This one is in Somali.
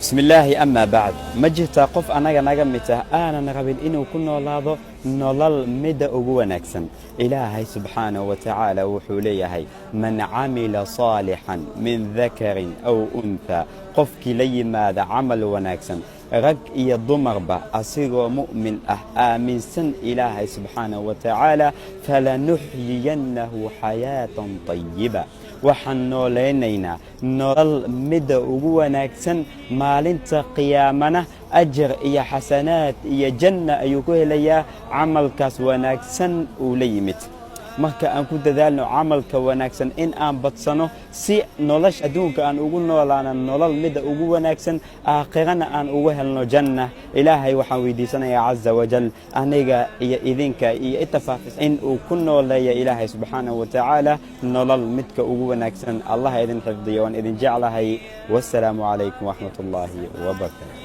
بسم الله أما بعد مجهتا قف أنا نجمته أنا نقبل إنه كنا لاضو نلال مدى أجونكسن إلهي سبحانه وتعالى وحوليه من عمل صالحا من ذكر أو أنثى قف كلي ماذا عمل ونكسن رج يضمر به أصير مؤمن آمن سن إلهي سبحانه وتعالى فلنحيينه حياة طيبة وحنو لينينا نرال مدى أجونكسن maalinta qiyaamana ajr iyo xasanaad iyo janna ayuu ku helayaa amalkaas wanaagsan uu la yimid marka aan ku dadaalno amalka wanaagsan in aan badsano si nolosh adduunka aan ugu noolaana nolol mid ugu wanaagsan aakhirana aan ugu helno janna ilaahay waxaan weydiisanayaa azza wa jal aniga iyo idinka iyo itafaqis in uu ku nooleeyo ilaahay subhanahu wa ta'ala nolol midka ugu wanaagsan allah idin xifdiyo waan idin jeclahay wassalaamu alaykum wa rahmatullahi wa barakatuh